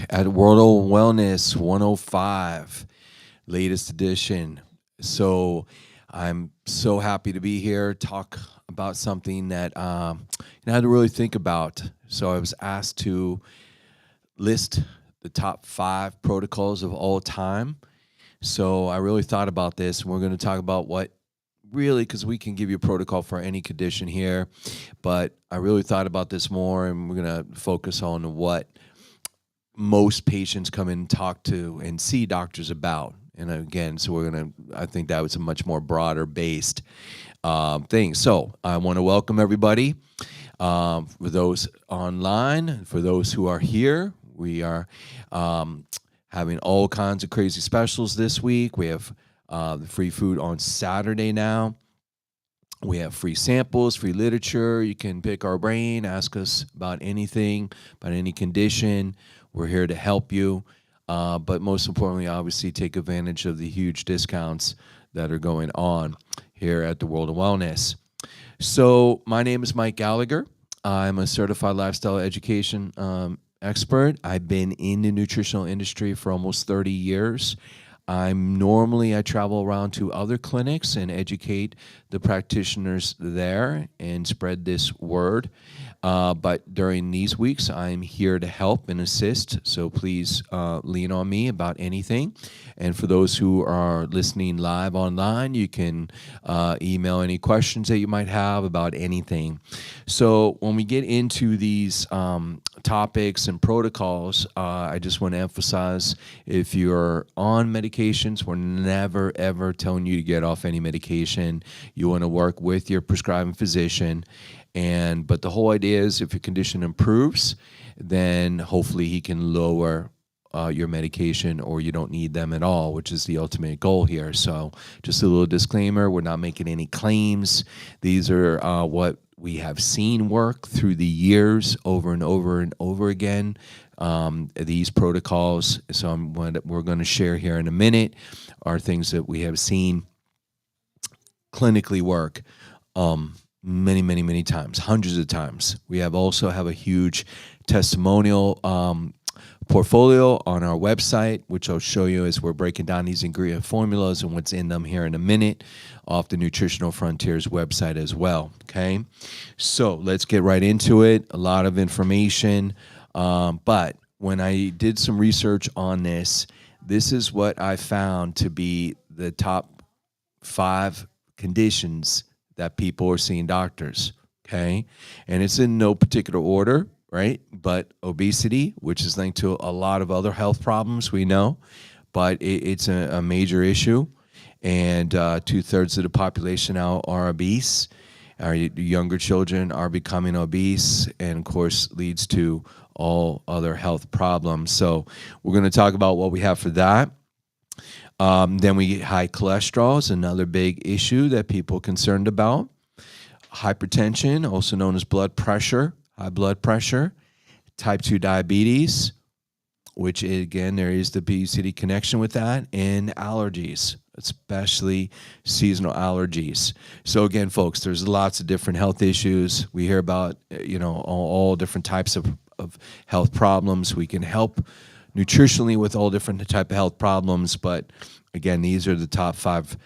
at World of Wellness 105, latest edition. So I'm so happy to be here, talk about something that I had to really think about. So I was asked to list the top 5 protocols of all time. So I really thought about this, and we're going to talk about what really, because we can give you a protocol for any condition here, but I really thought about this more, and we're going to focus on what most patients come in and talk to and see doctors about. And again, so I think that was a much more broader based thing. So I want to welcome everybody. For those online, for those who are here, we are having all kinds of crazy specials this week. We have the free food on Saturday now. We have free samples, free literature. You can pick our brain, ask us about anything, about any condition. We're here to help you. But most importantly, obviously, take advantage of the huge discounts that are going on here at the World of Wellness. So my name is Mike Gallagher. I'm a certified lifestyle education expert. I've been in the nutritional industry for almost 30 years. I travel around to other clinics and educate the practitioners there and spread this word. But during these weeks, I'm here to help and assist. So please lean on me about anything. And for those who are listening live online, you can email any questions that you might have about anything. So when we get into these topics and protocols, I just want to emphasize, if you're on medications, we're never, ever telling you to get off any medication. You want to work with your prescribing physician. But the whole idea is, if your condition improves, then hopefully he can lower your medication, or you don't need them at all, which is the ultimate goal here. So just a little disclaimer, we're not making any claims. These are what we have seen work through the years over and over and over again, these protocols. So what we're going to share here in a minute are things that we have seen clinically work many, many, many times, hundreds of times. We also have a huge testimonial portfolio on our website, which I'll show you as we're breaking down these ingredient formulas and what's in them here in a minute, off the Nutritional Frontiers website as well. Okay, so let's get right into it. A lot of information, but when I did some research on this, this is what I found to be the top 5 conditions that people are seeing doctors. Okay, and it's in no particular order, right? But obesity, which is linked to a lot of other health problems, we know, but it's a major issue. And 2/3 of the population now are obese. Our younger children are becoming obese, and of course leads to all other health problems. So we're going to talk about what we have for that. Then we get high cholesterol is another big issue that people are concerned about. Hypertension, also known as blood pressure, high blood pressure. Type 2 diabetes, which again, there is the obesity connection with that, and allergies, especially seasonal allergies. So again, folks, there's lots of different health issues. We hear about, all different types of health problems. We can help nutritionally with all different type of health problems, but again, these are the top 5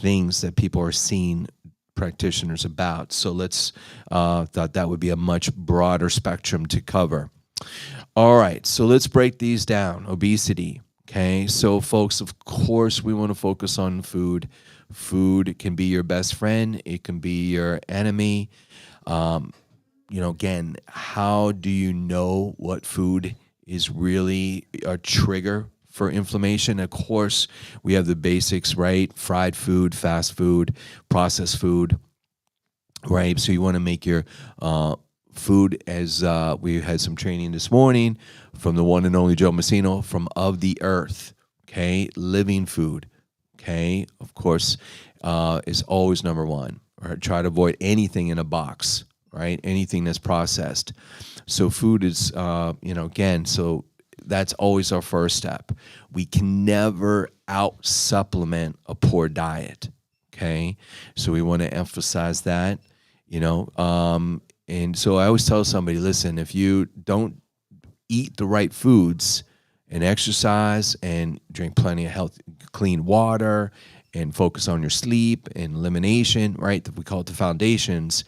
things that people are seeing practitioners about. So let's thought that would be a much broader spectrum to cover. All right, so let's break these down. Obesity. Okay, so folks, of course, we want to focus on food. Food can be your best friend. It can be your enemy. Again, how do you know what food is really a trigger for inflammation? Of course, we have the basics, right? Fried food, fast food, processed food, right? So you want to make your food, as we had some training this morning from the one and only Joe Messino, from of the earth, okay? Living food, okay? Of course, is always number one. Right? Try to avoid anything in a box, right? Anything that's processed. So food is, again, so that's always our first step. We can never out-supplement a poor diet, okay? So we want to emphasize that, and so I always tell somebody, listen, if you don't eat the right foods, and exercise and drink plenty of healthy, clean water and focus on your sleep and elimination, right? We call it the foundations.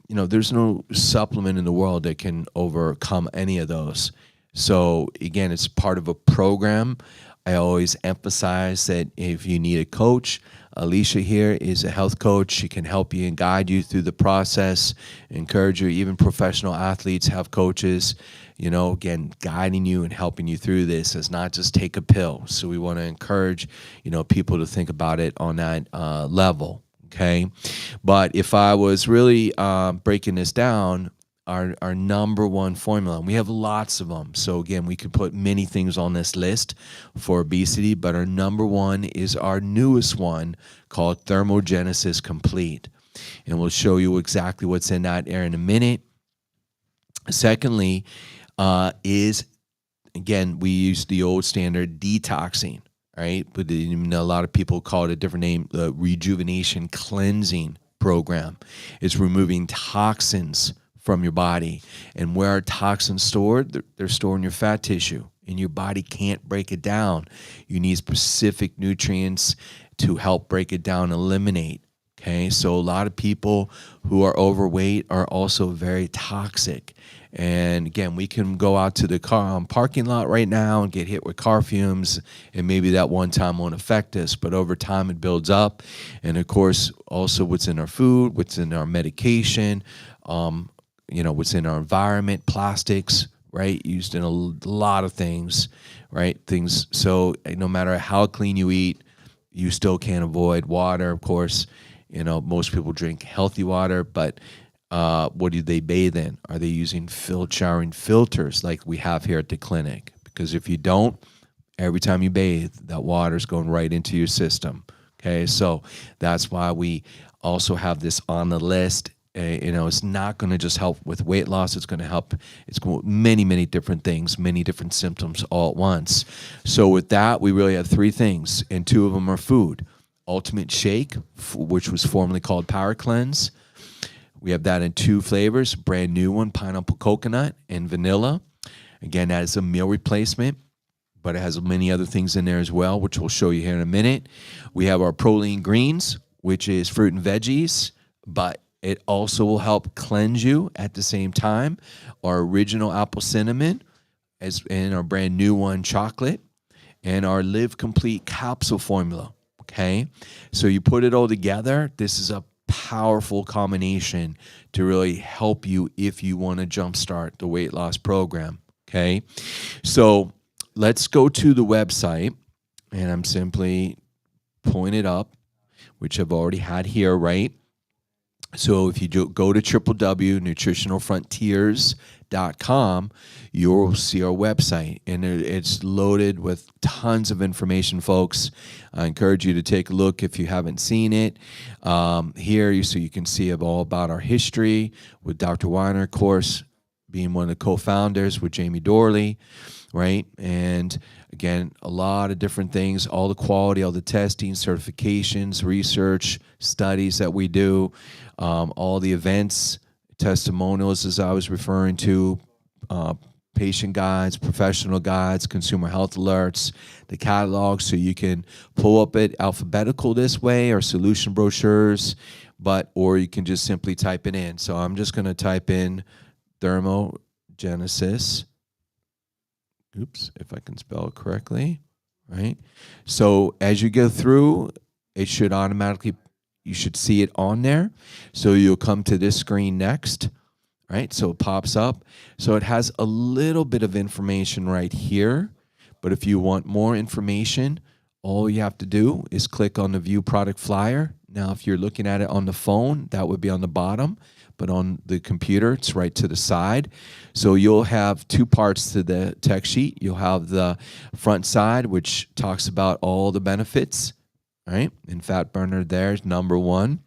There's no supplement in the world that can overcome any of those. So again, it's part of a program. I always emphasize that if you need a coach, Alicia here is a health coach. She can help you and guide you through the process, encourage you. Even professional athletes have coaches, again, guiding you and helping you through this. It's not just take a pill. So we want to encourage, people to think about it on that level. Okay. But if I was really breaking this down, our number one formula, and we have lots of them. So again, we could put many things on this list for obesity, but our number one is our newest one called Thermogenesis Complete. And we'll show you exactly what's in that there in a minute. Secondly, is, again, we use the old standard detoxing. Right, but a lot of people call it a different name, the rejuvenation cleansing program. It's removing toxins from your body. And where are toxins stored? They're stored in your fat tissue, and your body can't break it down. You need specific nutrients to help break it down, eliminate. Okay, so a lot of people who are overweight are also very toxic. And again, we can go out to the parking lot right now and get hit with car fumes, and maybe that one time won't affect us, but over time it builds up. And of course, also what's in our food, what's in our medication, what's in our environment, plastics, right? Used in a lot of things, right? So no matter how clean you eat, you still can't avoid water, of course. Most people drink healthy water, but what do they bathe in? Are they using showering filters like we have here at the clinic? Because if you don't, every time you bathe, that water's going right into your system. Okay, so that's why we also have this on the list. It's not going to just help with weight loss. It's going to help. It's going many, many different things, many different symptoms all at once. So with that, we really have three things, and two of them are food. Ultimate Shake, which was formerly called Power Cleanse. We have that in two flavors, brand new one, pineapple coconut and vanilla. Again, that is a meal replacement, but it has many other things in there as well, which we'll show you here in a minute. We have our Proline Greens, which is fruit and veggies, but it also will help cleanse you at the same time. Our original apple cinnamon, and our brand new one, chocolate, and our Live Complete capsule formula. Okay, so you put it all together. This is a powerful combination to really help you if you want to jumpstart the weight loss program. Okay, so let's go to the website, and I'm simply pulling it up, which I've already had here, right? So if you go to www.nutritionalfrontiers.com, you'll see our website, and it's loaded with tons of information, folks. I encourage you to take a look if you haven't seen it. Here, so you can see all about our history with Dr. Weiner, of course, being one of the co-founders with Jamie Dorley, right? And again, a lot of different things, all the quality, all the testing, certifications, research, studies that we do, all the events, testimonials, as I was referring to, patient guides, professional guides, consumer health alerts, the catalog, so you can pull up it alphabetical this way, or solution brochures, or you can just simply type it in. So I'm just going to type in Thermogenesis. Oops, if I can spell it correctly, right? So as you go through, it should automatically, you should see it on there. So you'll come to this screen next, right? So it pops up. So it has a little bit of information right here, but if you want more information, all you have to do is click on the View Product Flyer. Now, if you're looking at it on the phone, that would be on the bottom, but on the computer, it's right to the side. So you'll have two parts to the tech sheet. You'll have the front side, which talks about all the benefits, right? And fat burner there is number one,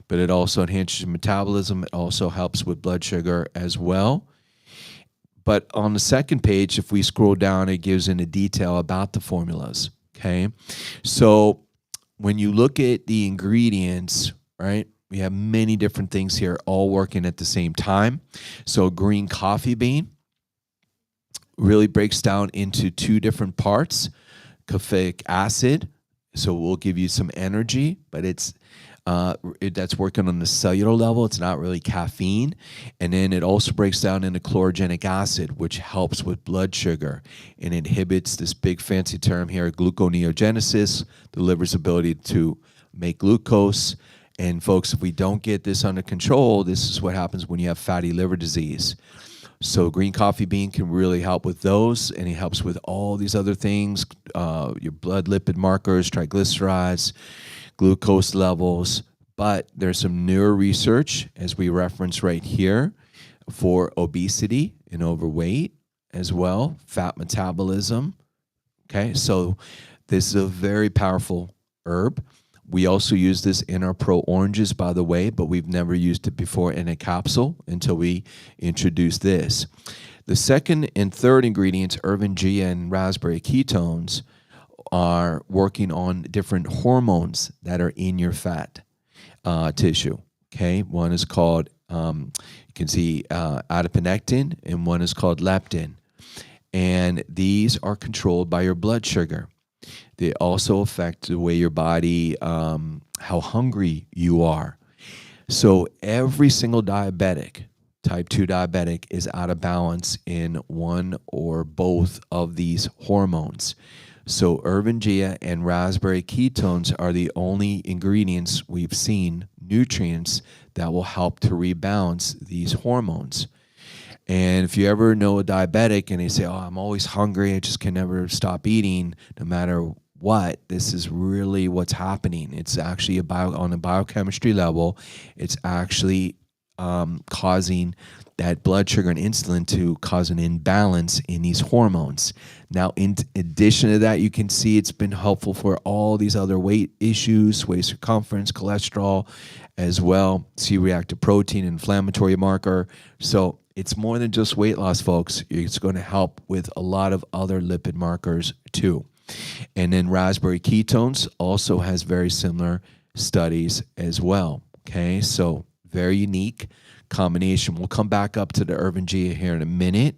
but it also enhances metabolism. It also helps with blood sugar as well. But on the second page, if we scroll down, it gives in a detail about the formulas, okay? So when you look at the ingredients, right, we have many different things here all working at the same time. So green coffee bean, really breaks down into two different parts. Caffeic acid, so we'll give you some energy, but that's working on the cellular level. It's not really caffeine. And then it also breaks down into chlorogenic acid, which helps with blood sugar and inhibits this big fancy term here, gluconeogenesis, the liver's ability to make glucose. And folks, if we don't get this under control, this is what happens when you have fatty liver disease. So green coffee bean can really help with those, and it helps with all these other things, your blood lipid markers, triglycerides, glucose levels. But there's some newer research, as we reference right here, for obesity and overweight as well, fat metabolism. Okay, so this is a very powerful herb. We also use this in our Pro Oranges, by the way, but we've never used it before in a capsule until we introduced this. The second and third ingredients, Ervin and raspberry ketones, are working on different hormones that are in your fat tissue. Okay, one is called, you can see adiponectin, and one is called leptin. And these are controlled by your blood sugar. They also affect the way your body, how hungry you are. So every single diabetic, type 2 diabetic, is out of balance in one or both of these hormones. So Ervin and raspberry ketones are the only ingredients we've seen, nutrients, that will help to rebalance these hormones. And if you ever know a diabetic and they say, oh, I'm always hungry, I just can never stop eating, no matter what, this is really what's happening. It's actually on a biochemistry level, it's actually causing that blood sugar and insulin to cause an imbalance in these hormones. Now, in addition to that, you can see it's been helpful for all these other weight issues, waist circumference, cholesterol as well, C-reactive protein, inflammatory marker. So it's more than just weight loss, folks. It's going to help with a lot of other lipid markers too. And then raspberry ketones also has very similar studies as well. Okay, so very unique combination. We'll come back up to the Ervin here in a minute,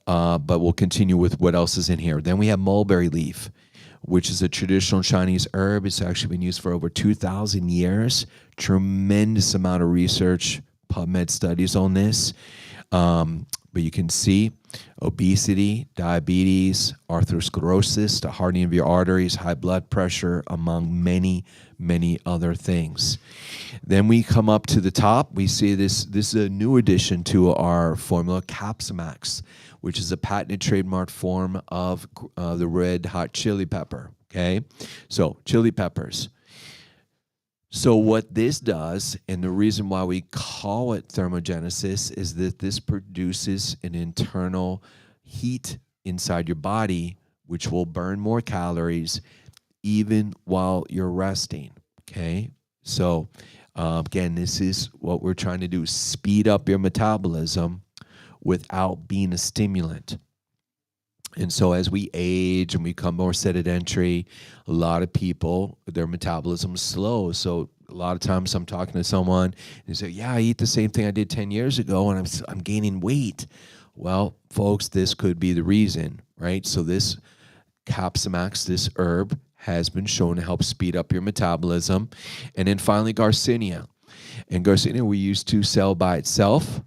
but we'll continue with what else is in here. Then we have mulberry leaf, which is a traditional Chinese herb. It's actually been used for over 2,000 years. Tremendous amount of research, PubMed studies on this. But you can see obesity, diabetes, atherosclerosis, the hardening of your arteries, high blood pressure, among many, many other things. Then we come up to the top. We see this is a new addition to our formula, Capsamax, which is a patented trademark form of the red hot chili pepper. Okay, so chili peppers. So what this does, and the reason why we call it thermogenesis, is that this produces an internal heat inside your body, which will burn more calories even while you're resting. Okay, so again, this is what we're trying to do: speed up your metabolism without being a stimulant. And so as we age and we become more sedentary, a lot of people, their metabolism is slow. So a lot of times I'm talking to someone and they say, yeah, I eat the same thing I did 10 years ago and I'm gaining weight. Well, folks, this could be the reason, right? So this Capsamax, this herb, has been shown to help speed up your metabolism. And then finally, Garcinia. And Garcinia we used to sell by itself.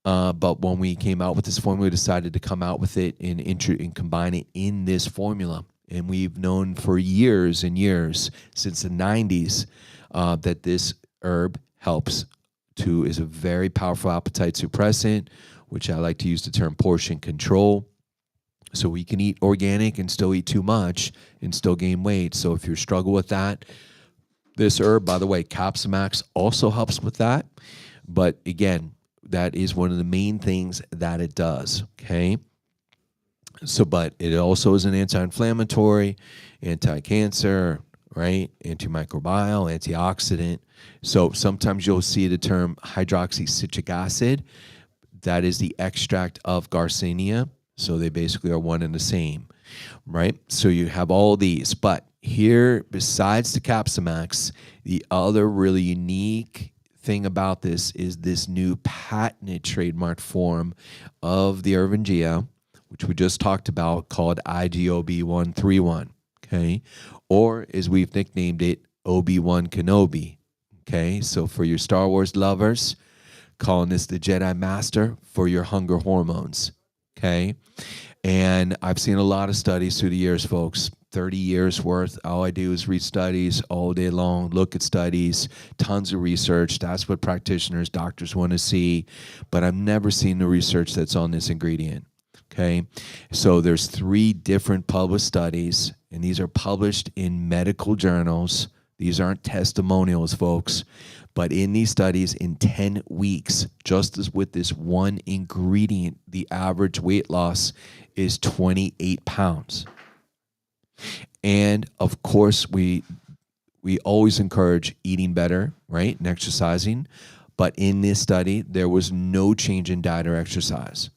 But when we came out with this formula, we decided to come out with it and combine it in this formula. And we've known for years and years, since the 90s, that this herb is a very powerful appetite suppressant, which I like to use the term portion control. So we can eat organic and still eat too much and still gain weight. So if you struggle with that, this herb, by the way, Capsamax, also helps with that. But again, that is one of the main things that it does, okay? So, but it also is an anti-inflammatory, anti-cancer, right? Antimicrobial, antioxidant. So sometimes you'll see the term hydroxycitric acid. That is the extract of Garcinia. So they basically are one and the same, right? So you have all these. But here, besides the Capsamax, the other really unique thing about this is this new patented trademark form of the Ervin, which we just talked about, called IGOB 131, okay? Or as we've nicknamed it, Obi-Wan Kenobi, okay? So for your Star Wars lovers, calling this the Jedi Master for your hunger hormones, okay? And I've seen a lot of studies through the years, folks. 30 years worth. All I do is read studies all day long, look at studies, tons of research. That's what practitioners, doctors want to see. But I've never seen the research that's on this ingredient. Okay. So there's 3 different published studies, and these are published in medical journals. These aren't testimonials, folks. But in these studies, in 10 weeks, just as with this one ingredient, the average weight loss is 28 pounds. And of course, we always encourage eating better, right, and exercising. But in this study, there was no change in diet or exercise.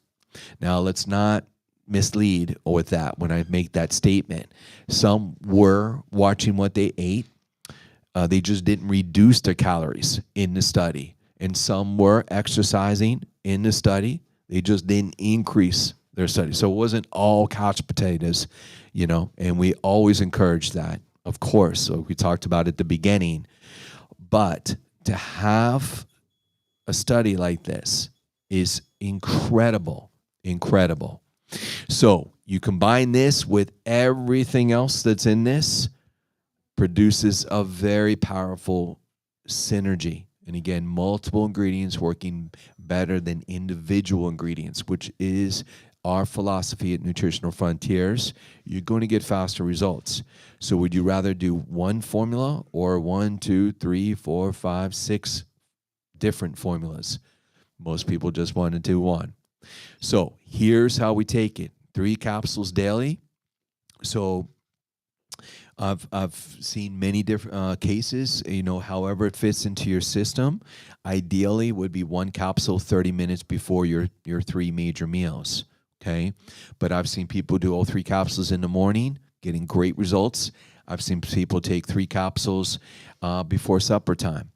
Now, let's not mislead with that when I make that statement. Some were watching what they ate. They just didn't reduce their calories in the study. And some were exercising in the study. They just didn't increase their study. So it wasn't all couch potatoes, and we always encourage that, of course. So we talked about at the beginning. But to have a study like this is incredible, incredible. So you combine this with everything else that's in this, produces a very powerful synergy. And again, multiple ingredients working better than individual ingredients, which is our philosophy at Nutritional Frontiers. You're going to get faster results. So would you rather do one formula or 1, 2, 3, 4, 5, 6 different formulas? Most people just want to do one. So here's how we take it. 3 capsules daily. So I've seen many different cases, however it fits into your system. Ideally would be 1 capsule 30 minutes before your 3 major meals, okay? But I've seen people do all 3 capsules in the morning, getting great results. I've seen people take 3 capsules before supper time.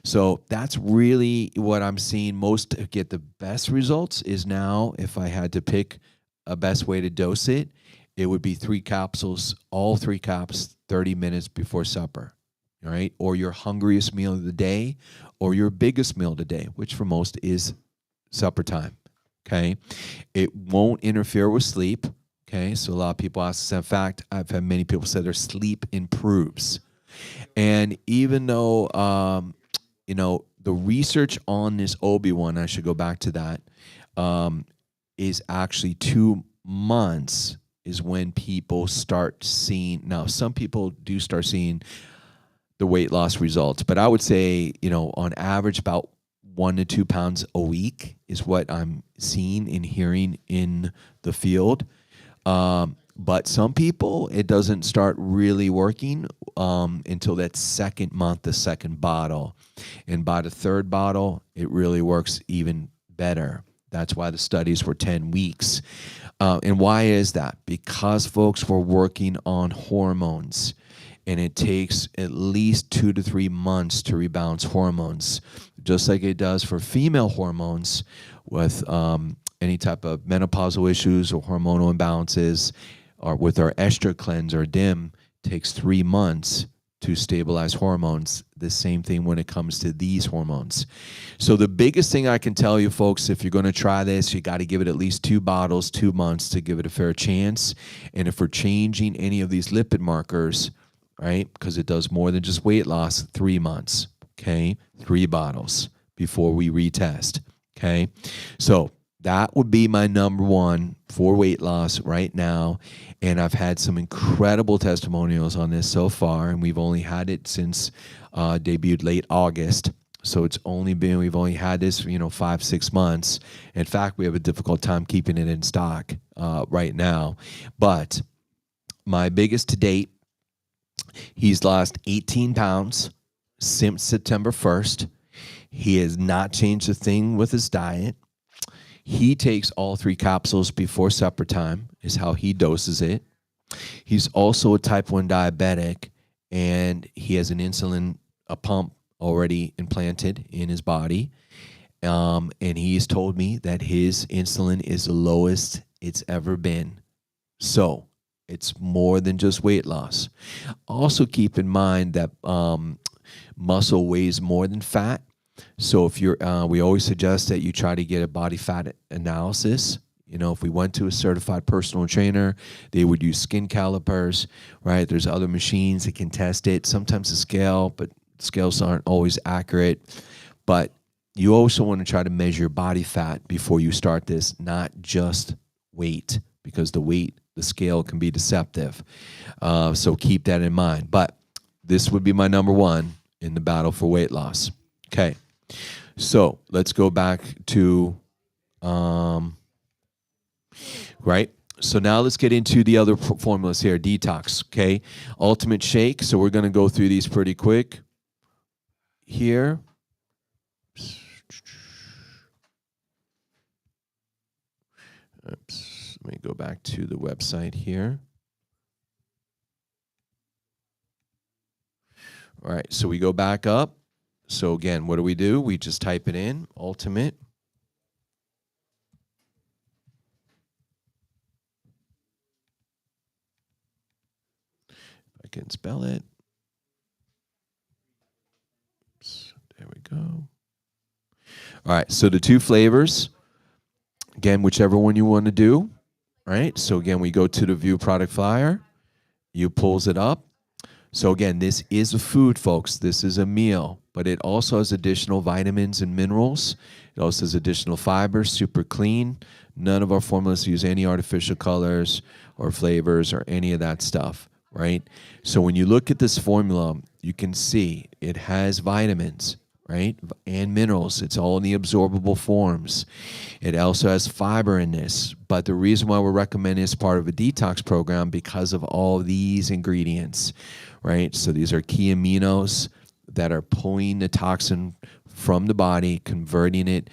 So that's really what I'm seeing most get the best results is now, if I had to pick a best way to dose it, it would be 3 capsules, all 3 caps, 30 minutes before supper, all right? Or your hungriest meal of the day, or your biggest meal of the day, which for most is supper time, okay? It won't interfere with sleep, okay? So a lot of people ask us. In fact, I've had many people say their sleep improves. And even though, the research on this Obi-Wan, I should go back to that, is actually 2 months is when people start seeing. Now, some people do start seeing the weight loss results, but I would say, on average, about 1 to 2 pounds a week is what I'm seeing and hearing in the field. But some people, it doesn't start really working until that second month, the second bottle. And by the 3rd bottle, it really works even better. That's why the studies were 10 weeks. And why is that? Because, folks, we're working on hormones, and it takes at least 2 to 3 months to rebalance hormones, just like it does for female hormones with any type of menopausal issues or hormonal imbalances, or with our ester cleanse or DIM, takes 3 months to stabilize hormones. The same thing when it comes to these hormones. So the biggest thing I can tell you, folks, if you're going to try this, you got to give it at least 2 bottles, 2 months to give it a fair chance. And if we're changing any of these lipid markers, right, because it does more than just weight loss, 3 months, okay? 3 bottles before we retest, okay? So that would be my number 1 for weight loss right now. And I've had some incredible testimonials on this so far, and we've only had it since debuted late August. So we've only had this for 5-6 months. In fact, we have a difficult time keeping it in stock right now. But my biggest to date, he's lost 18 pounds since September 1st. He has not changed a thing with his diet. He takes all 3 capsules before supper time is how he doses it. He's also a type 1 diabetic, and he has a pump already implanted in his body. And he's told me that his insulin is the lowest it's ever been. So it's more than just weight loss. Also keep in mind that muscle weighs more than fat. So if you're, we always suggest that you try to get a body fat analysis. You know, if we went to a certified personal trainer, they would use skin calipers, right? There's other machines that can test it. Sometimes a scale, but scales aren't always accurate. But you also want to try to measure your body fat before you start this, not just weight, because the scale can be deceptive. So keep that in mind. But this would be my number one in the battle for weight loss. Okay. So let's go back to, right? So now let's get into the other formulas here. Detox, okay? Ultimate Shake. So we're going to go through these pretty quick here. Oops. Let me go back to the website here. All right, so we go back up. So again, what do? We just type it in, Ultimate. If I can spell it. Oops, there we go. All right, so the two flavors. Again, whichever one you want to do. All right, so again, we go to the View Product Flyer. You pulls it up. So again, this is a food, folks. This is a meal, but it also has additional vitamins and minerals. It also has additional fibers, super clean. None of our formulas use any artificial colors or flavors or any of that stuff, right? So when you look at this formula, you can see it has vitamins, right? And minerals. It's all in the absorbable forms. It also has fiber in this. But the reason why we're recommending it as part of a detox program because of all these ingredients, right? So these are key aminos that are pulling the toxin from the body, converting it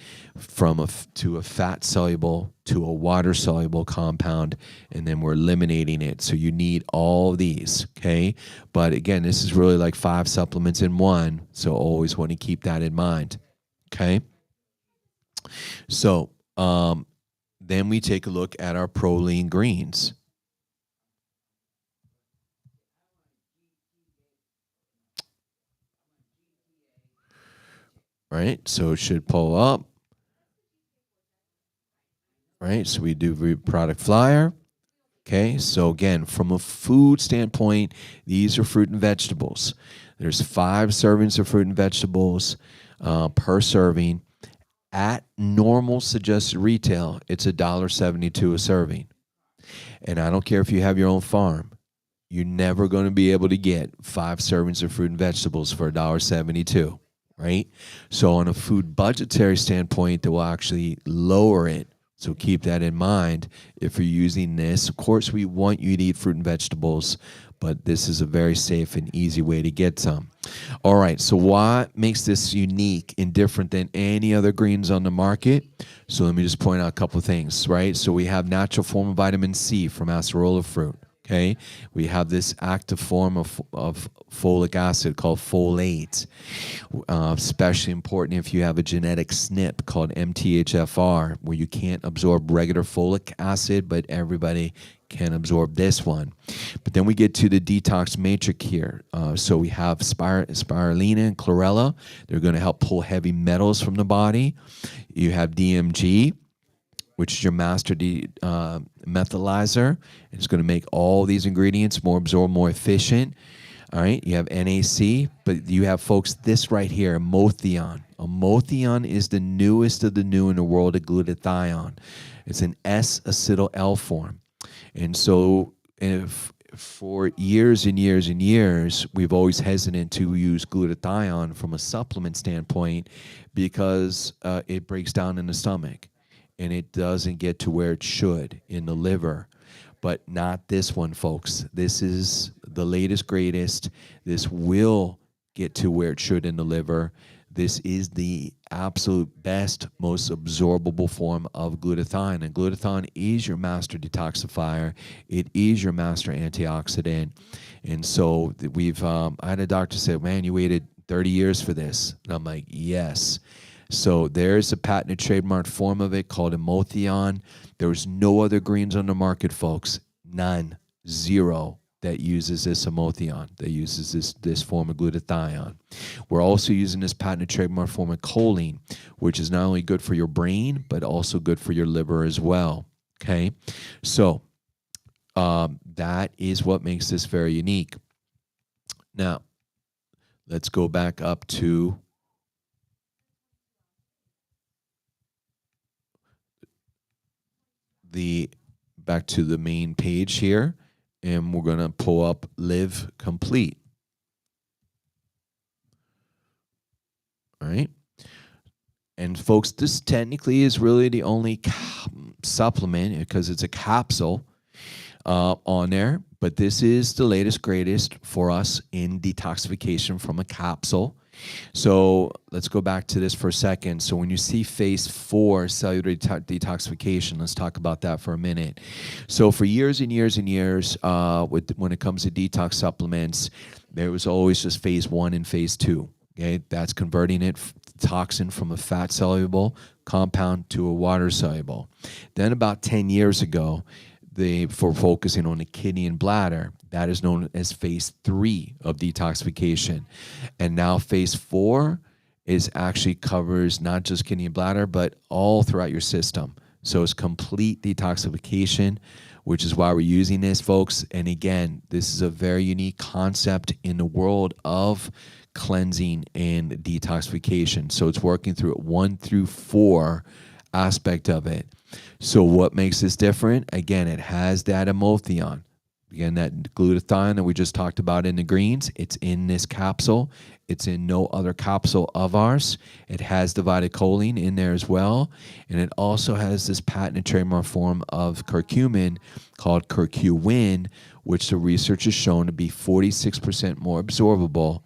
to a fat soluble to a water soluble compound, and then we're eliminating it. So you need all these, okay? But again, this is really like 5 supplements in one, so always want to keep that in mind, okay? So then we take a look at our proline greens. Right, so it should pull up. Right, so we do product flyer. Okay, so again, from a food standpoint, these are fruit and vegetables. There's 5 servings of fruit and vegetables per serving. At normal suggested retail, it's $1.72 a serving. And I don't care if you have your own farm. You're never going to be able to get 5 servings of fruit and vegetables for $1.72. Right? So on a food budgetary standpoint, that will actually lower it. So keep that in mind if you're using this. Of course, we want you to eat fruit and vegetables, but this is a very safe and easy way to get some. All right, so what makes this unique and different than any other greens on the market? So let me just point out a couple of things, right? So we have natural form of vitamin C from acerola fruit. Okay, we have this active form of folic acid called folate, especially important if you have a genetic SNP called MTHFR, where you can't absorb regular folic acid, but everybody can absorb this one. But then we get to the detox matrix here. So we have spirulina and chlorella. They're going to help pull heavy metals from the body. You have DMG, which is your master methylizer. It's going to make all these ingredients more absorbed, more efficient. All right, you have NAC, but you have, folks, this right here, Amotheon. Amotheon is the newest of the new in the world of glutathione. It's an S-acetyl-L form. And so for years and years and years, we've always hesitant to use glutathione from a supplement standpoint because it breaks down in the stomach. And it doesn't get to where it should in the liver. But not this one, folks. This is the latest, greatest. This will get to where it should in the liver. This is the absolute best, most absorbable form of glutathione. And glutathione is your master detoxifier. It is your master antioxidant. And so I had a doctor say, man, you waited 30 years for this. And I'm like, yes. So there's a patented trademark form of it called Amotheon. There's no other greens on the market, folks. None. Zero that uses this emothion, that uses this form of glutathione. We're also using this patented trademark form of choline, which is not only good for your brain, but also good for your liver as well. Okay? So that is what makes this very unique. Now, let's go back up to the main page here, and we're going to pull up Live Complete. All right. And folks, this technically is really the only supplement, because it's a capsule on there. But this is the latest, greatest for us in detoxification from a capsule. So let's go back to this for a second. So when you see phase 4 cellular detoxification, let's talk about that for a minute. So for years and years and years, when it comes to detox supplements, there was always just phase 1 and phase 2. Okay, that's converting toxin from a fat soluble compound to a water soluble. Then about 10 years ago, for focusing on the kidney and bladder, that is known as phase 3 of detoxification. And now phase 4 actually covers not just kidney and bladder, but all throughout your system. So it's complete detoxification, which is why we're using this, folks. And again, this is a very unique concept in the world of cleansing and detoxification. So it's working through 1 through 4 aspect of it. So what makes this different? Again, it has that emothion. Again, that glutathione that we just talked about in the greens, it's in this capsule. It's in no other capsule of ours. It has the choline in there as well. And it also has this patented trademark form of curcumin called curcumin, which the research has shown to be 46% more absorbable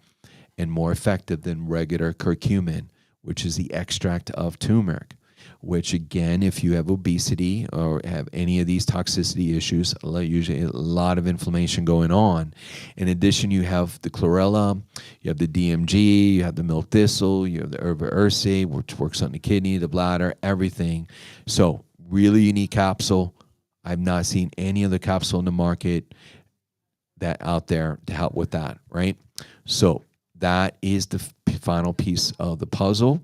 and more effective than regular curcumin, which is the extract of turmeric. Which again, if you have obesity or have any of these toxicity issues, usually a lot of inflammation going on. In addition, you have the chlorella, you have the DMG, you have the milk thistle, you have the herba ursae, which works on the kidney, the bladder, everything. So really unique capsule. I've not seen any other capsule in the market that out there to help with that, right? So that is the final piece of the puzzle.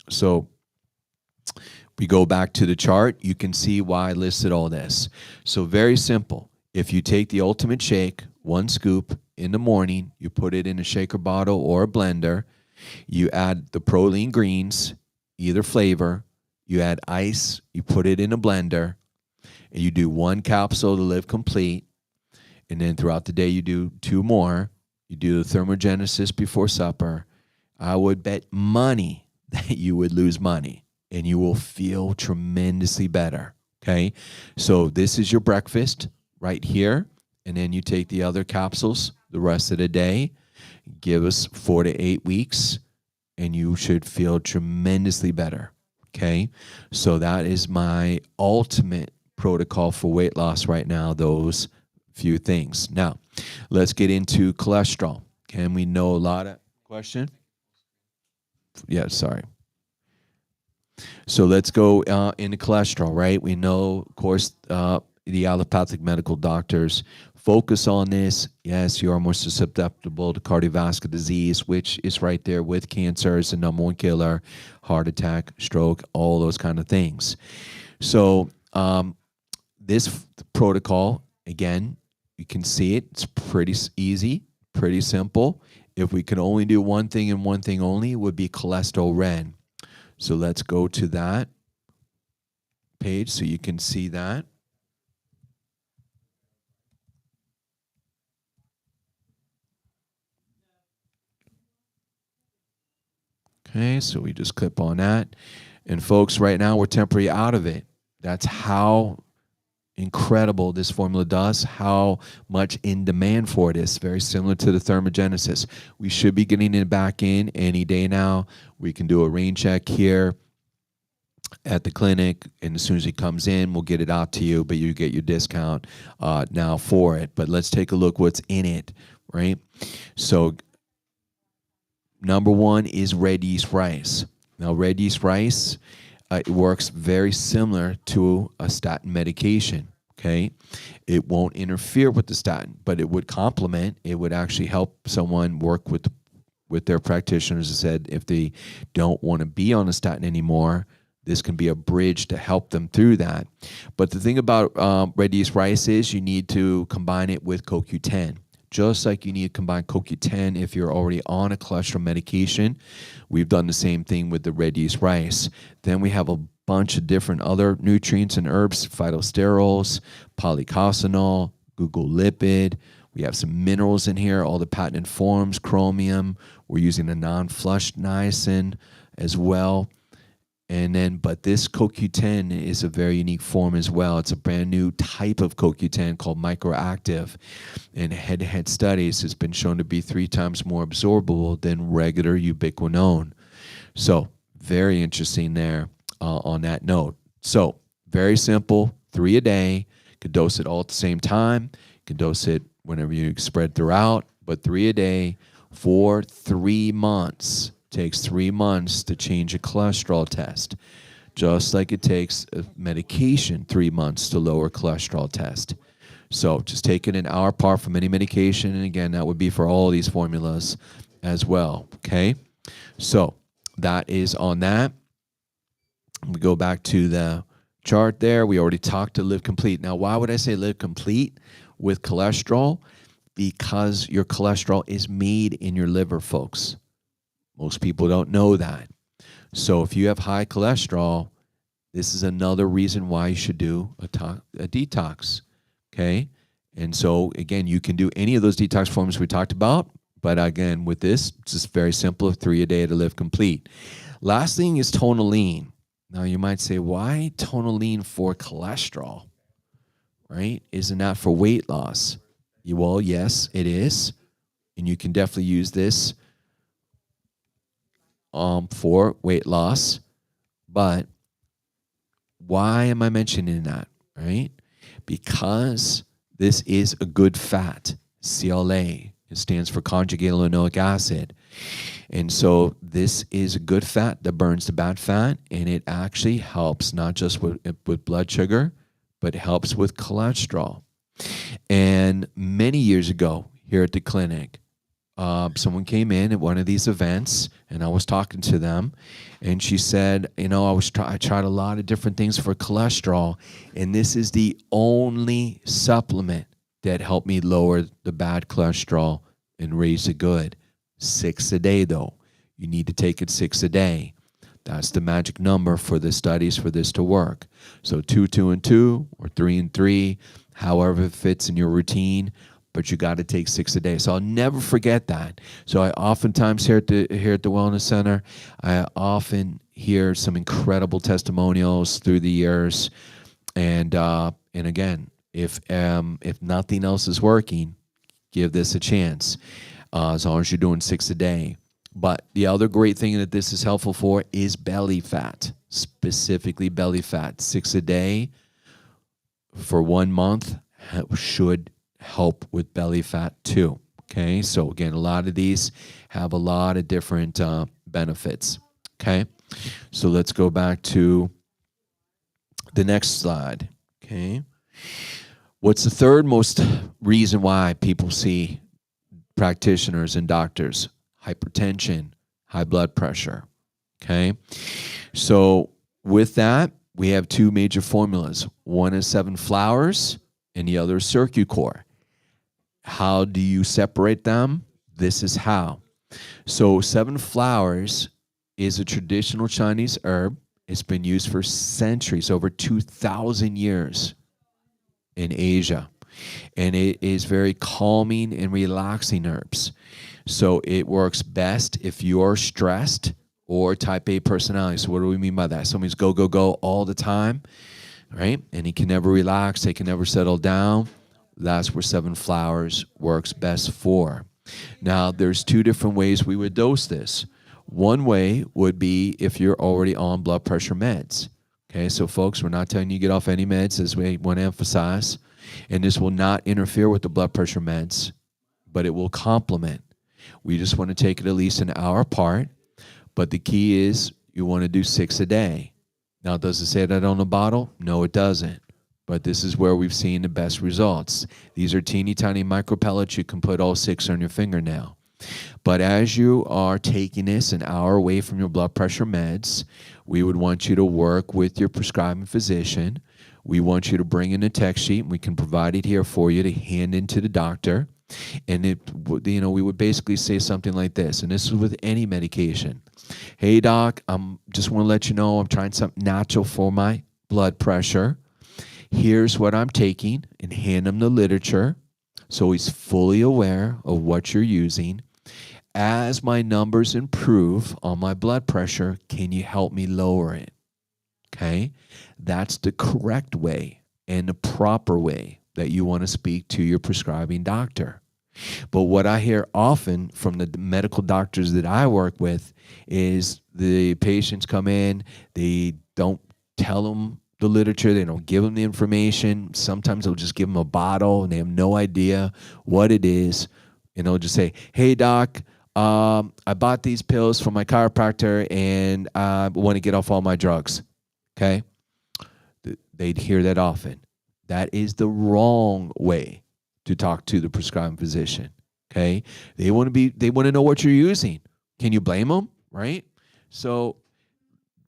So we go back to the chart, you can see why I listed all this. So very simple. If you take the Ultimate Shake, 1 scoop in the morning, you put it in a shaker bottle or a blender, you add the Proline greens, either flavor, you add ice, you put it in a blender, and you do 1 capsule to Live Complete, and then throughout the day you do 2 more. You do the thermogenesis before supper. I would bet money that you would lose money. And you will feel tremendously better, okay? So this is your breakfast right here, and then you take the other capsules the rest of the day. Give us 4 to 8 weeks, and you should feel tremendously better, okay? So that is my ultimate protocol for weight loss right now, those few things. Now, let's get into cholesterol. Can we know a lot of question? Yeah, sorry. So let's go into cholesterol, right? We know, of course, the allopathic medical doctors focus on this. Yes, you are more susceptible to cardiovascular disease, which is right there with cancer as the number 1 killer, heart attack, stroke, all those kind of things. So this protocol, again, you can see it. It's pretty easy, pretty simple. If we could only do one thing and one thing only, it would be cholesterol ren. So let's go to that page so you can see that. Okay, so we just click on that. And folks, right now we're temporarily out of it. That's how incredible this formula does, how much in demand for it is. Very similar to the thermogenesis. We should be getting it back in any day now. We can do a rain check here at the clinic, and as soon as it comes in, we'll get it out to you, but you get your discount now for it. But let's take a look what's in it, right? So number 1 is red yeast rice. Now, red yeast rice, it works very similar to a statin medication. Okay, it won't interfere with the statin, but it would complement. It would actually help someone work with their practitioners. I said if they don't want to be on a statin anymore, this can be a bridge to help them through that. But the thing about red yeast rice is you need to combine it with CoQ10. Just like you need to combine CoQ10 if you're already on a cholesterol medication. We've done the same thing with the red yeast rice. Then we have a bunch of different other nutrients and herbs, phytosterols, polycosanol, glucolipid. We have some minerals in here, all the patented forms, chromium. We're using a non-flushed niacin as well. And then, but this CoQ10 is a very unique form as well. It's a brand new type of CoQ10 called microactive. In head-to-head studies, it's been shown to be 3 times more absorbable than regular ubiquinone. So very interesting there on that note. So very simple, 3 a day. You can dose it all at the same time. You can dose it whenever you spread throughout, but 3 a day for 3 months. Takes 3 months to change a cholesterol test, just like it takes a medication 3 months to lower cholesterol test. So just take it an hour apart from any medication, and again, that would be for all these formulas as well, okay? So that is on that. We go back to the chart there. We already talked to Live Complete. Now, why would I say Live Complete with cholesterol? Because your cholesterol is made in your liver, folks. Most people don't know that. So if you have high cholesterol, this is another reason why you should do a detox, okay? And so, again, you can do any of those detox forms we talked about, but again, with this, it's just very simple, 3 a day to Live Complete. Last thing is tonalene. Now, you might say, why tonalene for cholesterol, right? Isn't that for weight loss? Well, yes, it is, and you can definitely use this for weight loss, but why am I mentioning that, right? Because this is a good fat, CLA. It stands for conjugated linoleic acid. And so this is a good fat that burns the bad fat, and it actually helps not just with blood sugar, but it helps with cholesterol. And many years ago here at the clinic, someone came in at one of these events, and I was talking to them, and she said, I tried a lot of different things for cholesterol, and this is the only supplement that helped me lower the bad cholesterol and raise the good. 6 a day, though. You need to take it 6 a day. That's the magic number for the studies for this to work. So 2, 2, and 2, or 3 and 3, however it fits in your routine. But you got to take 6 a day. So I'll never forget that. So I oftentimes here at the Wellness Center, I often hear some incredible testimonials through the years. And again, if nothing else is working, give this a chance. As long as you're doing 6 a day. But the other great thing that this is helpful for is belly fat, specifically belly fat. 6 a day for 1 month should help with belly fat too. Okay, so again, a lot of these have a lot of different benefits. Okay, so let's go back to the next slide. Okay, what's the third most reason why people see practitioners and doctors? Hypertension, high blood pressure. Okay, so with that, we have 2 major formulas. One is 7 Flowers, and the other is Circucore. How do you separate them? This is how. So 7 Flowers is a traditional Chinese herb. It's been used for centuries, over 2,000 years in Asia. And it is very calming and relaxing herbs. So it works best if you're stressed or type A personality. So what do we mean by that? Somebody's go, go, go all the time, right? And he can never relax. They can never settle down. That's where 7 Flowers works best for. Now, there's 2 different ways we would dose this. One way would be if you're already on blood pressure meds. Okay, so folks, we're not telling you to get off any meds, as we want to emphasize. And this will not interfere with the blood pressure meds, but it will complement. We just want to take it at least an hour apart. But the key is you want to do 6 a day. Now, does it say that on the bottle? No, it doesn't. But this is where we've seen the best results. These are teeny tiny micro pellets. You can put all 6 on your fingernail. But as you are taking this an hour away from your blood pressure meds, we would want you to work with your prescribing physician. We want you to bring in a text sheet, and we can provide it here for you to hand into the doctor. And we would basically say something like this, and this is with any medication. Hey, doc, just want to let you know I'm trying something natural for my blood pressure. Here's what I'm taking, and hand him the literature so he's fully aware of what you're using. As my numbers improve on my blood pressure, can you help me lower it? Okay? That's the correct way and the proper way that you want to speak to your prescribing doctor. But what I hear often from the medical doctors that I work with is the patients come in, they don't tell them the literature, they don't give them the information. Sometimes they'll just give them a bottle and they have no idea what it is. And they'll just say, hey, doc, I bought these pills from my chiropractor and I want to get off all my drugs. Okay? They'd hear that often. That is the wrong way to talk to the prescribing physician. Okay? They want to know what you're using. Can you blame them? Right? So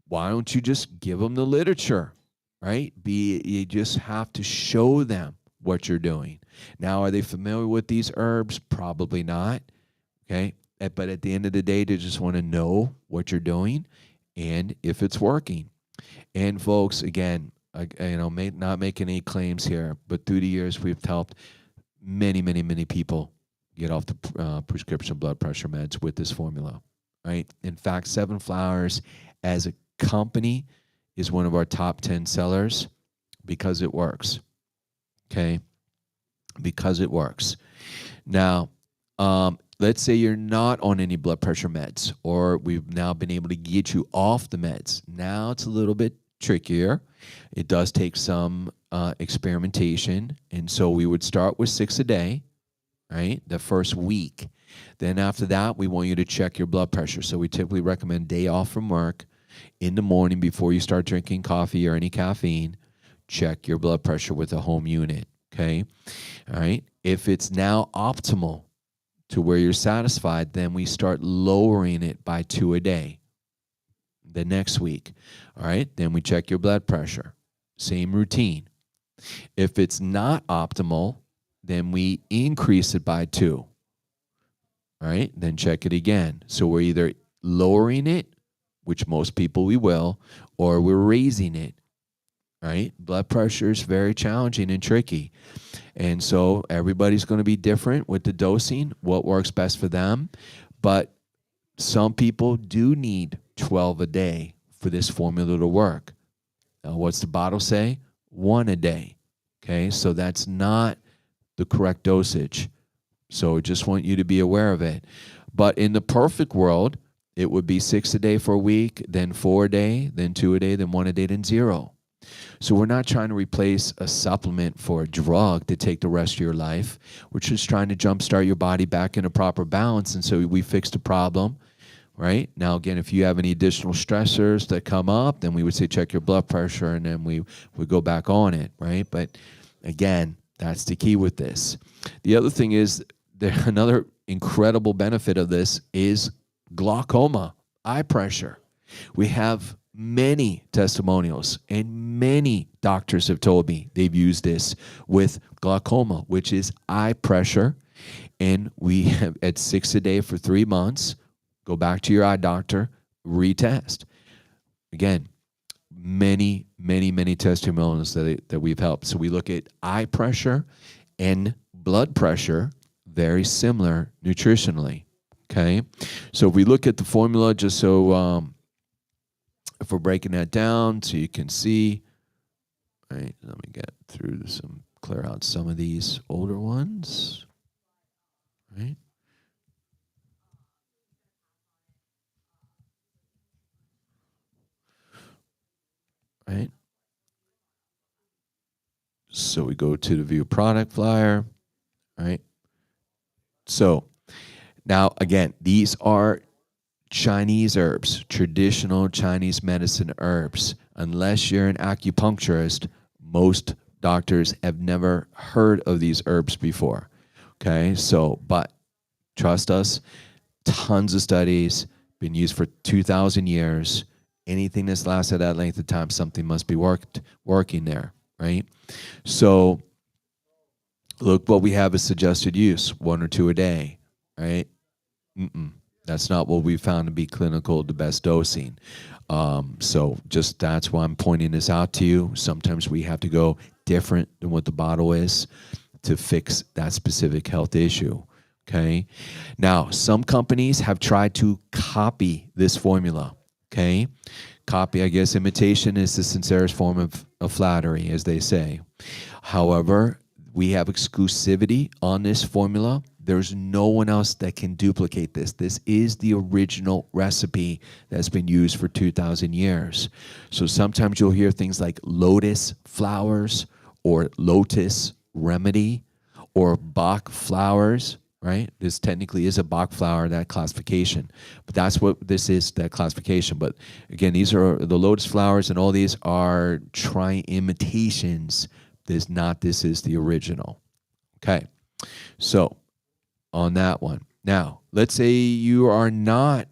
why don't you just give them the literature? Right? You just have to show them what you're doing. Now, are they familiar with these herbs? Probably not. Okay? But at the end of the day, they just want to know what you're doing and if it's working. And folks, again, not making any claims here, but through the years, we've helped many, many, many people get off the prescription blood pressure meds with this formula, right? In fact, Seven Flowers as a company is one of our top 10 sellers because it works, okay? Because it works. Now, let's say you're not on any blood pressure meds, or we've now been able to get you off the meds. Now it's a little bit trickier. It does take some experimentation. And so we would start with 6 a day, right? The first week. Then after that, we want you to check your blood pressure. So we typically recommend day off from work in the morning before you start drinking coffee or any caffeine. Check your blood pressure with a home unit, okay? All right. If it's now optimal to where you're satisfied, then we start lowering it by 2 a day. The next week, all right, then we check your blood pressure. Same routine. If it's not optimal, then we increase it by 2. All right, then check it again. So we're either lowering it, which most people we will, or we're raising it. All right, blood pressure is very challenging and tricky. And so everybody's going to be different with the dosing, what works best for them. But some people do need 12 a day for this formula to work. Now, what's the bottle say? 1 a day. Okay, so that's not the correct dosage. So I just want you to be aware of it. But in the perfect world, it would be 6 a day for a week, then 4 a day, then 2 a day, then 1 a day, then 0. So we're not trying to replace a supplement for a drug to take the rest of your life. We're just trying to jumpstart your body back in a proper balance. And so we fixed the problem, right? Now, again, if you have any additional stressors that come up, then we would say check your blood pressure, and then we would go back on it, right? But again, that's the key with this. The other thing is, another incredible benefit of this is glaucoma, eye pressure. We have many testimonials, and many doctors have told me they've used this with glaucoma, which is eye pressure. And we have at 6 a day for 3 months. Go back to your eye doctor, retest. Again, many, many, many testimonials that we've helped. So we look at eye pressure and blood pressure, very similar nutritionally. Okay, so if we look at the formula, just so if we're breaking that down so you can see, all right, let me get through clear out some of these older ones, right? Right. So we go to the view product flyer, right? So now, again, these are Chinese herbs, traditional Chinese medicine herbs. unless you're an acupuncturist, most doctors have never heard of these herbs before. Okay, so, but trust us, tons of studies, been used for 2,000 years. Anything that's lasted that length of time, something must be working there, right? So look what we have as suggested use, 1 or 2 a day, right? That's not what we found to be clinical, the best dosing. So just that's why I'm pointing this out to you. Sometimes we have to go different than what the bottle is to fix that specific health issue. Okay. Now, some companies have tried to copy this formula. Okay. Copy, I guess, imitation is the sincerest form of flattery, as they say. However, we have exclusivity on this formula. There's no one else that can duplicate this. This is the original recipe that's been used for 2,000 years. So sometimes you'll hear things like lotus flowers or lotus remedy or Bach flowers, right? This technically is a Bach flower, that classification. But that's what this is, that classification. But again, these are the lotus flowers, and all these are imitations. This is the original. Okay. So on that one. Now, let's say you are not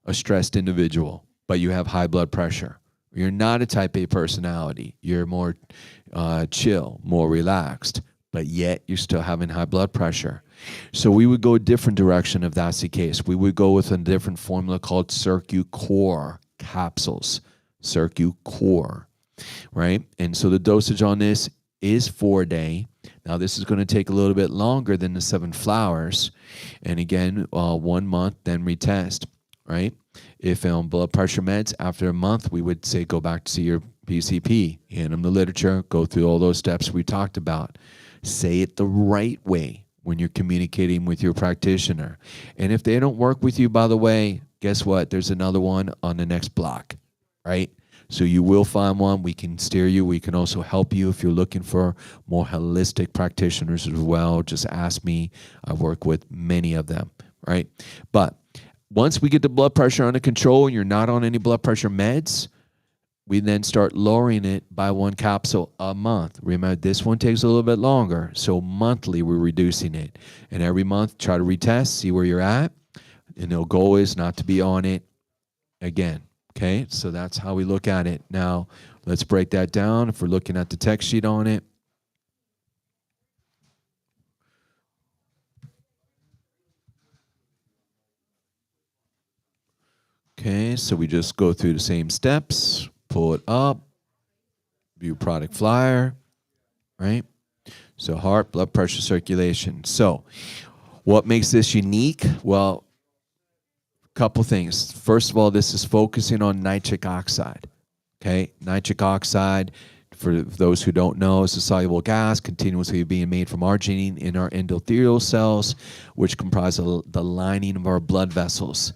a stressed individual, but you have high blood pressure. You're not a type A personality. You're more chill, more relaxed, but yet you're still having high blood pressure. So we would go a different direction if that's the case. We would go with a different formula called CircuCore capsules. CircuCore, right? And so the dosage on this is 4 a day. Now, this is going to take a little bit longer than the 7 flowers. And again, 1 month, then retest, right? If on blood pressure meds, after a month, we would say go back to see your PCP, hand them the literature, go through all those steps we talked about. Say it the right way when you're communicating with your practitioner. And if they don't work with you, by the way, guess what? There's another one on the next block, right? So you will find one. We can steer you. We can also help you if you're looking for more holistic practitioners as well. Just ask me. I work with many of them, right? But once we get the blood pressure under control and you're not on any blood pressure meds, we then start lowering it by 1 capsule a month. Remember, this one takes a little bit longer. So monthly, we're reducing it. And every month, try to retest, see where you're at. And the goal is not to be on it again. Okay, so that's how we look at it. Now, let's break that down. If we're looking at the text sheet on it, okay, so we just go through the same steps, pull it up, view product flyer, right? So heart, blood pressure, circulation. So what makes this unique? Well, couple things. First of all, this is focusing on nitric oxide. Okay, nitric oxide, for those who don't know, is a soluble gas continuously being made from arginine in our endothelial cells, which comprise the lining of our blood vessels.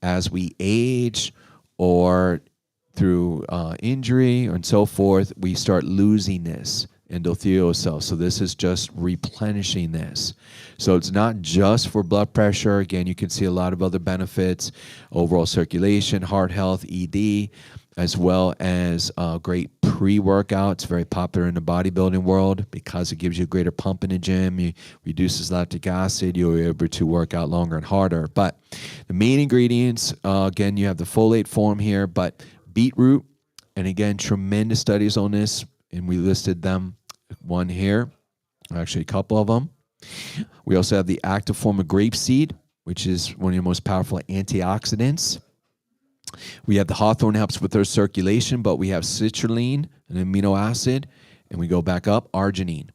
As we age or through injury and so forth, we start losing this endothelial cells. So this is just replenishing this. So it's not just for blood pressure. Again, you can see a lot of other benefits, overall circulation, heart health, ED, as well as great pre-workout. It's very popular in the bodybuilding world because it gives you a greater pump in the gym. It reduces lactic acid. You're able to work out longer and harder. But the main ingredients, again, you have the folate form here, but beetroot, and again, tremendous studies on this, and we listed them, one here, actually a couple of them. We also have the active form of grapeseed, which is one of your most powerful antioxidants. We have the hawthorn, helps with our circulation, but we have citrulline, an amino acid, and we go back up, arginine.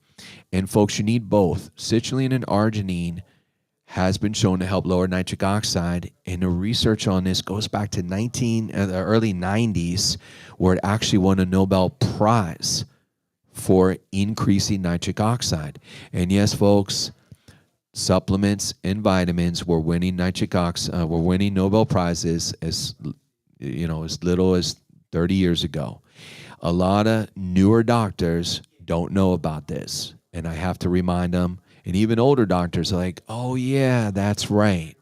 And folks, you need both. Citrulline and arginine has been shown to help lower nitric oxide, and the research on this goes back to the early 90s, where it actually won a Nobel Prize for increasing nitric oxide. And yes, folks, supplements and vitamins were winning were winning Nobel Prizes as little as 30 years ago. A lot of newer doctors don't know about this, and I have to remind them. And even older doctors are like, oh yeah, that's right.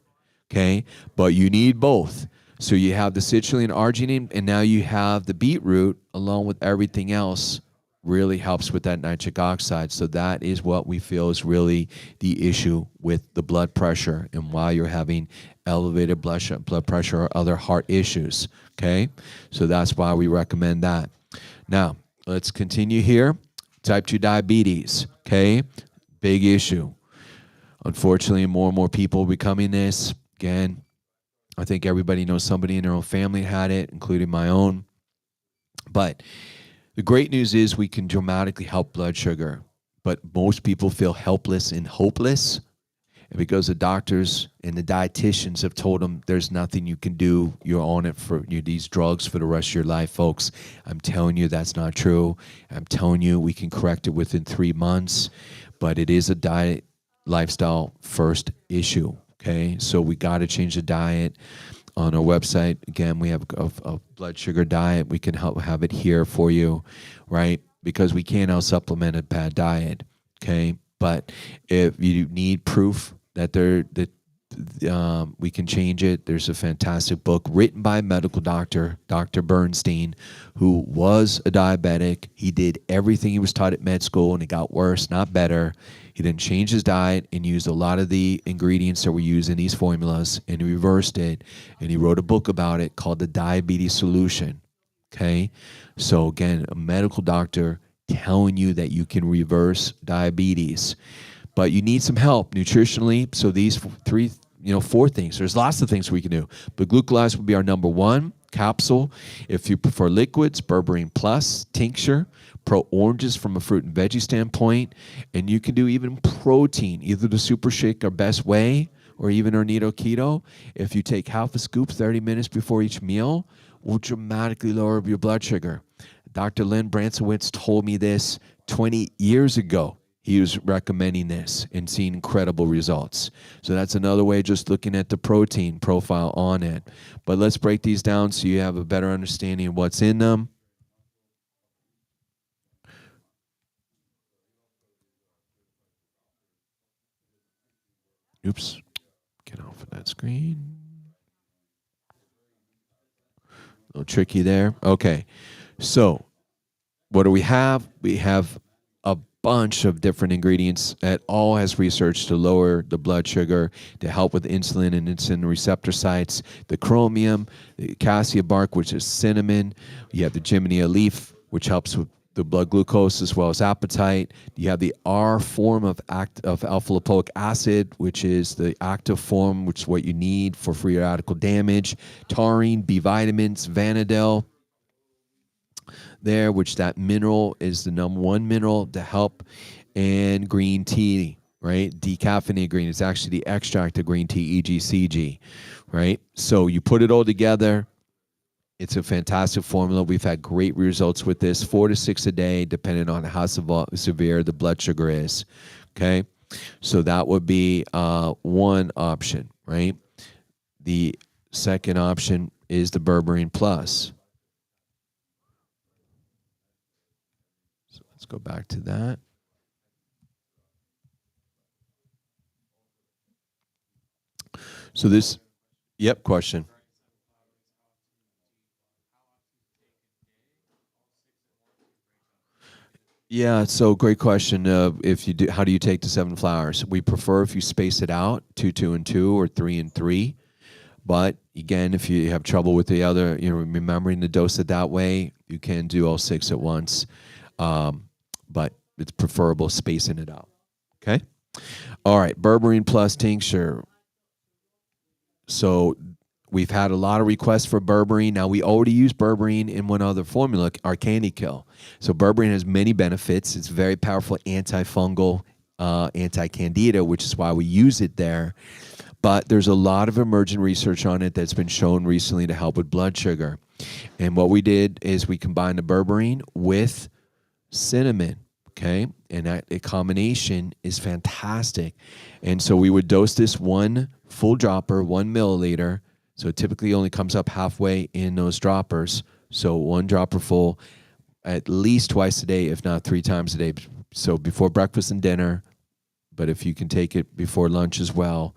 Okay, but you need both. So you have the citrulline, arginine, and now you have the beetroot along with everything else really helps with that nitric oxide. So that is what we feel is really the issue with the blood pressure and why you're having elevated blood pressure or other heart issues, okay? So that's why we recommend that. Now, let's continue here. Type 2 diabetes, okay? Big issue. Unfortunately, more and more people becoming this. Again, I think everybody knows somebody in their own family had it, including my own. But the great news is we can dramatically help blood sugar. But most people feel helpless and hopeless. And because the doctors and the dietitians have told them there's nothing you can do, you're on it for these drugs for the rest of your life, folks. I'm telling you that's not true. I'm telling you we can correct it within 3 months. But it is a diet lifestyle first issue. Okay, so we got to change the diet. On our website, again, we have a blood sugar diet. We can help have it here for you, right? Because we can't out-supplement a bad diet, okay? But if you need proof that we can change it, there's a fantastic book written by a medical doctor, Dr. Bernstein, who was a diabetic. He did everything he was taught at med school, and it got worse, not better. He then changed his diet and used a lot of the ingredients that were used in these formulas, and he reversed it, and he wrote a book about it called The Diabetes Solution, okay? So again, a medical doctor telling you that you can reverse diabetes, but you need some help nutritionally. So these four things. There's lots of things we can do, but glucose would be our number one. Capsule. If you prefer liquids, Berberine Plus tincture, pro oranges from a fruit and veggie standpoint, and you can do even protein, either the Super Shake or Best Way, or even Ornito Keto. If you take half a scoop 30 minutes before each meal, will dramatically lower your blood sugar. Dr. Len Bransowitz told me this 20 years ago. He was recommending this and seeing incredible results. So that's another way, just looking at the protein profile on it. But let's break these down so you have a better understanding of what's in them. Oops, get off of that screen. A little tricky there. Okay, so what do we have? We have a bunch of different ingredients that all has research to lower the blood sugar, to help with insulin and insulin receptor sites, the chromium, the cassia bark, which is cinnamon. You have the Gymnea leaf, which helps with the blood glucose as well as appetite. You have the R form of alpha lipoic acid, which is the active form, which is what you need for free radical damage. Taurine, B vitamins, Vanadel, there, which that mineral is the number one mineral to help, and green tea, right? Decaffeinated green. It's actually the extract of green tea, EGCG, right? So you put it all together. It's a fantastic formula. We've had great results with this, 4 to 6 a day, depending on how severe the blood sugar is, okay? So that would be one option, right? The second option is the Berberine Plus. Let's go back to that. So this, yep, question. Yeah, so great question. If you do, how do you take the 7 flowers? We prefer if you space it out, 2, 2, and 2, or 3 and 3. But again, if you have trouble with the other, remembering to dose it that way, you can do all 6 at once. But it's preferable spacing it out. Okay. All right. Berberine Plus tincture. So we've had a lot of requests for berberine. Now, we already use berberine in one other formula, our Candy Kill. So berberine has many benefits. It's very powerful antifungal, anti-candida, which is why we use it there. But there's a lot of emergent research on it that's been shown recently to help with blood sugar. And what we did is we combined the berberine with cinnamon, okay? And that combination is fantastic. And so we would dose this one full dropper, 1 milliliter. So it typically only comes up halfway in those droppers. So 1 dropper full at least twice a day, if not 3 times a day. So before breakfast and dinner, but if you can take it before lunch as well,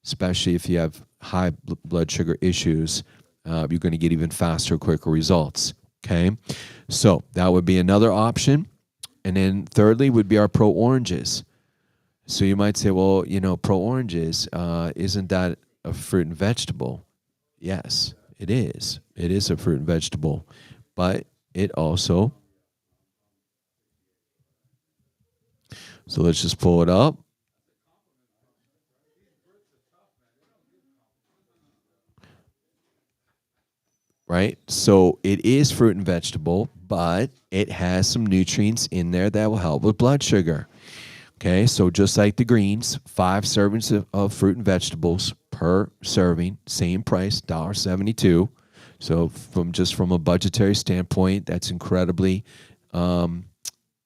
especially if you have high blood sugar issues, you're going to get even faster, quicker results. Okay, so that would be another option. And then thirdly would be our Pro Oranges. So you might say, well, Pro Oranges, isn't that a fruit and vegetable? Yes, it is. It is a fruit and vegetable, but it also, so let's just pull it up. Right? So it is fruit and vegetable, but it has some nutrients in there that will help with blood sugar. Okay, so just like the greens, 5 servings of fruit and vegetables per serving, same price, $1.72. So from a budgetary standpoint, that's incredibly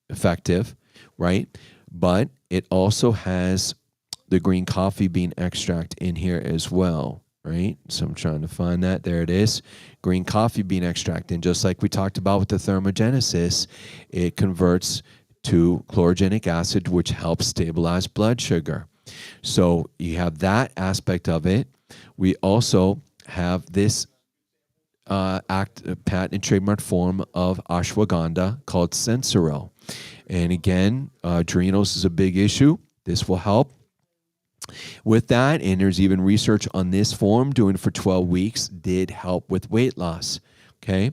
effective, right? But it also has the green coffee bean extract in here as well, right? So I'm trying to find that. There it is. Green coffee bean extract. And just like we talked about with the thermogenesis, it converts to chlorogenic acid, which helps stabilize blood sugar. So you have that aspect of it. We also have this patent and trademark form of ashwagandha called Sensoril. And again, adrenals is a big issue. This will help with that. And there's even research on this form, doing it for 12 weeks, did help with weight loss. Okay.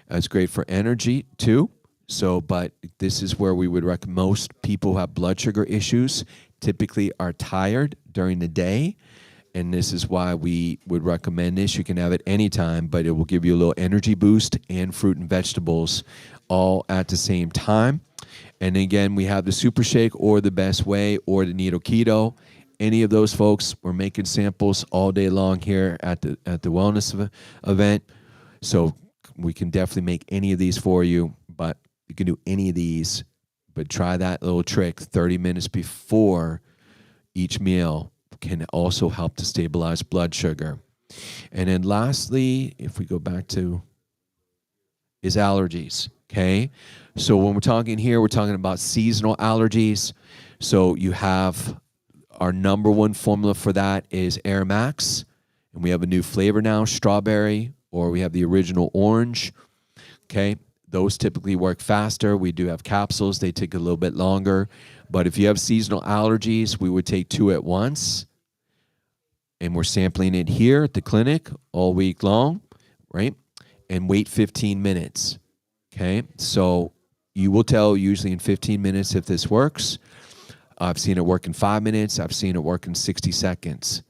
That's great for energy too. So, but this is where we would recommend most people who have blood sugar issues typically are tired during the day. And this is why we would recommend this. You can have it anytime, but it will give you a little energy boost and fruit and vegetables all at the same time. And again, we have the Super Shake or the Best Way or the Neato Keto. Any of those folks, we're making samples all day long here at the wellness event. So we can definitely make any of these for you, but you can do any of these, but try that little trick 30 minutes before each meal can also help to stabilize blood sugar. And then lastly, if we go back to, is allergies, okay? So when we're talking here, we're talking about seasonal allergies. So you have our number one formula for that is Air Max, and we have a new flavor now, strawberry, or we have the original orange, okay? Those typically work faster. We do have capsules. They take a little bit longer. But if you have seasonal allergies, we would take 2 at once. And we're sampling it here at the clinic all week long, right? And wait 15 minutes, okay? So you will tell usually in 15 minutes if this works. I've seen it work in 5 minutes. I've seen it work in 60 seconds.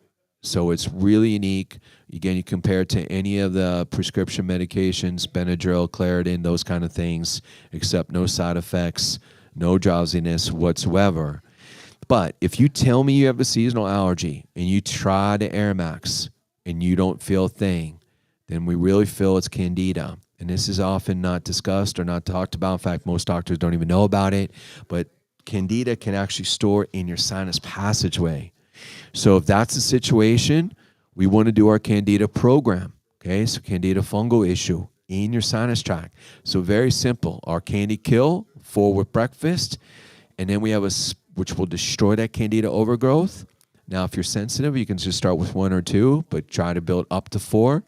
So it's really unique. Again, you compare it to any of the prescription medications, Benadryl, Claritin, those kind of things, except no side effects, no drowsiness whatsoever. But if you tell me you have a seasonal allergy and you try the Air Max and you don't feel a thing, then we really feel it's Candida. And this is often not discussed or not talked about. In fact, most doctors don't even know about it. But Candida can actually store in your sinus passageway. So if that's the situation, we want to do our Candida program. Okay, so Candida fungal issue in your sinus tract. So very simple. Our Candy Kill, 4 with breakfast. And then we have which will destroy that Candida overgrowth. Now, if you're sensitive, you can just start with 1 or 2, but try to build up to 4.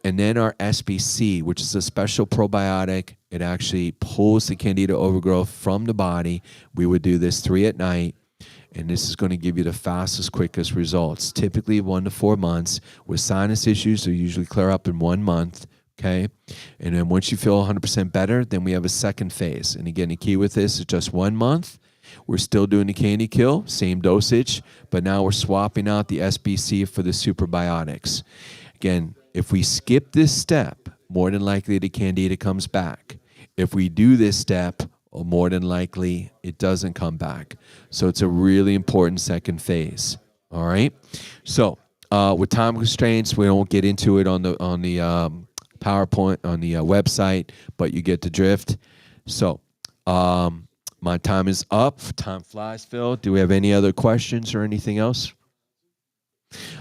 And then our SBC, which is a special probiotic. It actually pulls the Candida overgrowth from the body. We would do this 3 at night. And this is going to give you the fastest, quickest results. Typically 1 to 4 months. With sinus issues, they usually clear up in 1 month. Okay. And then once you feel 100% better, then we have a second phase. And again, the key with this is just 1 month. We're still doing the Candy Kill, same dosage, but now we're swapping out the SBC for the superbiotics. Again, if we skip this step, more than likely the Candida comes back. If we do this step, more than likely it doesn't come back. So it's a really important second phase. All right. So with time constraints, we won't get into it on the PowerPoint on the website, but you get the drift. So my time is up. Time flies, Phil. Do we have any other questions or anything else?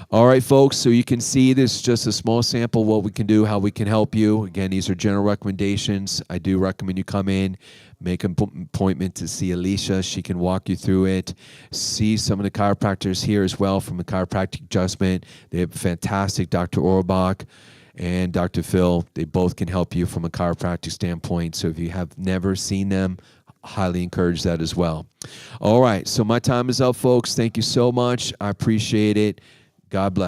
All right, folks, so you can see this is just a small sample of what we can do, how we can help you. Again, these are general recommendations. I do recommend you come in, make an appointment to see Alicia. She can walk you through it. See some of the chiropractors here as well from the Chiropractic Adjustment. They have fantastic Dr. Orbach. and Dr. Phil. They both can help you from a chiropractic standpoint. So if you have never seen them, highly encourage that as well. All right. So my time is up, folks. Thank you so much. I appreciate it. God bless.